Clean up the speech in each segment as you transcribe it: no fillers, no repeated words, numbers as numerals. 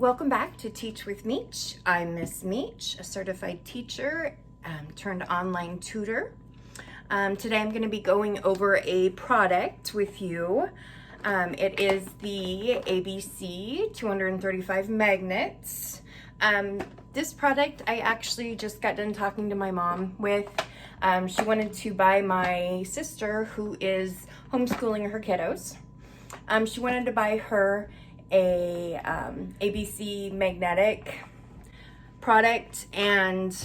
Welcome back to Teach with Meech. I'm Miss Meech, a certified teacher turned online tutor. Today I'm going to be going over a product with you. It is the ABC 235 magnets. This product I actually just got done talking to my mom with. She wanted to buy my sister, who is homeschooling her kiddos. She wanted to buy her a ABC magnetic product, and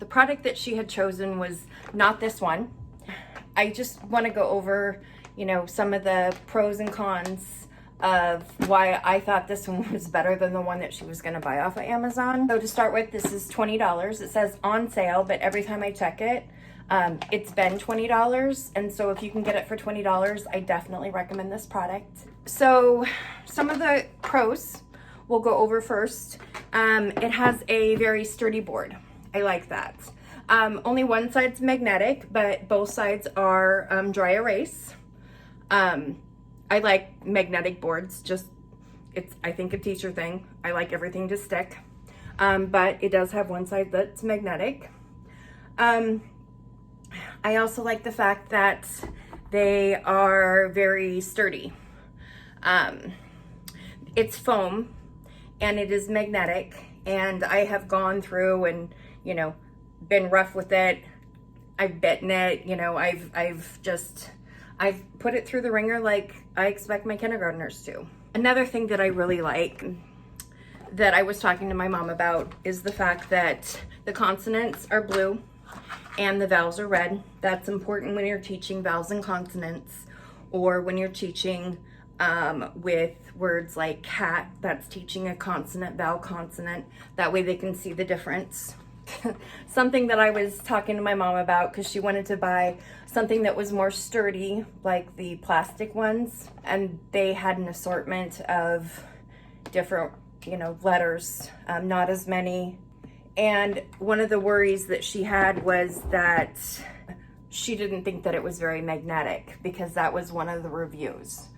the product that she had chosen was not this one. I just want to go over, some of the pros and cons of why I thought this one was better than the one that she was going to buy off of Amazon. So to start with, this is $20. It says on sale, but every time I check it, it's been $20, and so if you can get it for $20, I definitely recommend this product. So some of the pros we'll go over first. It has a very sturdy board. I like that. Only one side's magnetic, but both sides are dry erase. I like magnetic boards. It's I think a teacher thing. I like everything to stick, but it does have one side that's magnetic. I also like the fact that they are very sturdy. It's foam and it is magnetic, and I have gone through and, been rough with it. I've bitten it, I've put it through the ringer like I expect my kindergartners to. Another thing that I really like that I was talking to my mom about is the fact that the consonants are blue and the vowels are red. That's important when you're teaching vowels and consonants, or when you're teaching with words like cat, that's teaching a consonant, vowel, consonant. That way they can see the difference. Something that I was talking to my mom about, because she wanted to buy something that was more sturdy, like the plastic ones, and they had an assortment of different, letters, not as many. And one of the worries that she had was that she didn't think that it was very magnetic, because that was one of the reviews.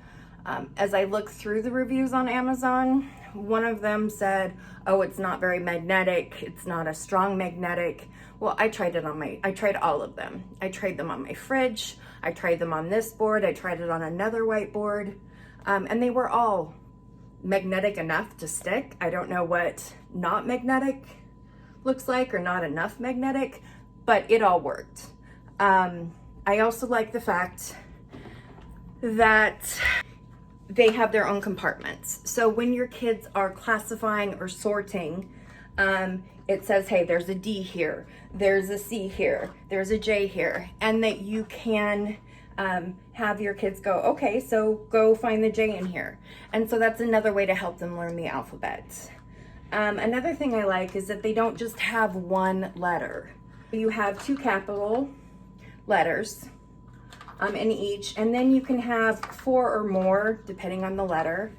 As I looked through the reviews on Amazon, one of them said, oh, it's not very magnetic. It's not a strong magnetic. Well, I tried all of them. I tried them on my fridge. I tried them on this board. I tried it on another whiteboard. And they were all magnetic enough to stick. I don't know what not magnetic looks like, or not enough magnetic, but it all worked. I also like the fact that they have their own compartments. So when your kids are classifying or sorting, it says, hey, there's a D here, there's a C here, there's a J here, and that you can have your kids go, okay, so go find the J in here. And so that's another way to help them learn the alphabet. Another thing I like is that they don't just have one letter. You have two capital letters in each, and then you can have 4 or more, depending on the letter,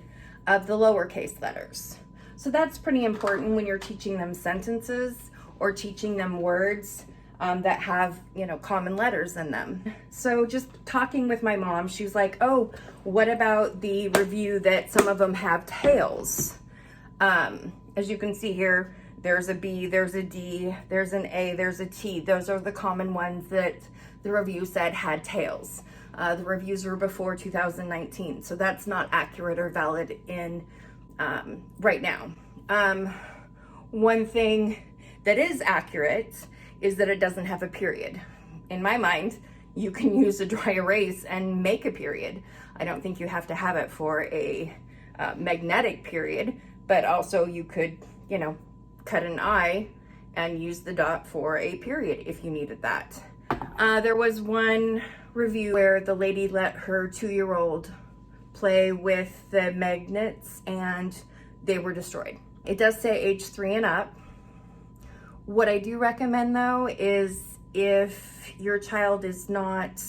of the lowercase letters. So that's pretty important when you're teaching them sentences or teaching them words that have, common letters in them. So just talking with my mom, she's like, oh, what about the review that some of them have tails? As you can see here, there's a B, there's a D, there's an A, there's a T. Those are the common ones that the review said had tails. The reviews were before 2019, so that's not accurate or valid in right now. One thing that is accurate is that it doesn't have a period. In my mind, you can use a dry erase and make a period. I don't think you have to have it for a magnetic period, but also you could, cut an I and use the dot for a period if you needed that. There was one review where the lady let her 2-year-old play with the magnets and they were destroyed. It does say age 3 and up. What I do recommend though is if your child is not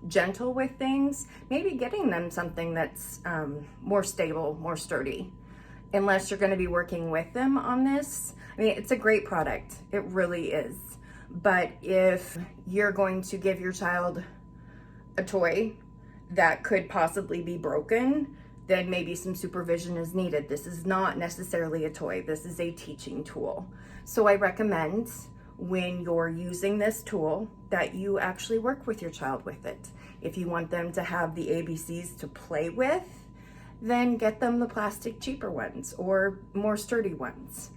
gentle with things, maybe getting them something that's more stable, more sturdy, unless you're going to be working with them on this. I mean, it's a great product. It really is. But if you're going to give your child a toy that could possibly be broken, then maybe some supervision is needed. This is not necessarily a toy. This is a teaching tool. So I recommend when you're using this tool that you actually work with your child with it. If you want them to have the ABCs to play with, then get them the plastic cheaper ones or more sturdy ones.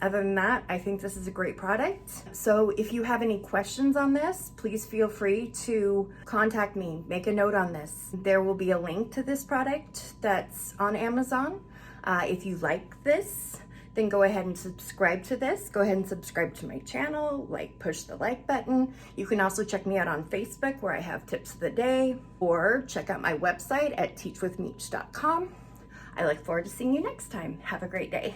Other than that, I think this is a great product. So if you have any questions on this, please feel free to contact me, make a note on this. There will be a link to this product that's on Amazon. If you like this, then go ahead and subscribe to this. Go ahead and subscribe to my channel, push the like button. You can also check me out on Facebook where I have tips of the day, or check out my website at teachwithmeech.com. I look forward to seeing you next time. Have a great day.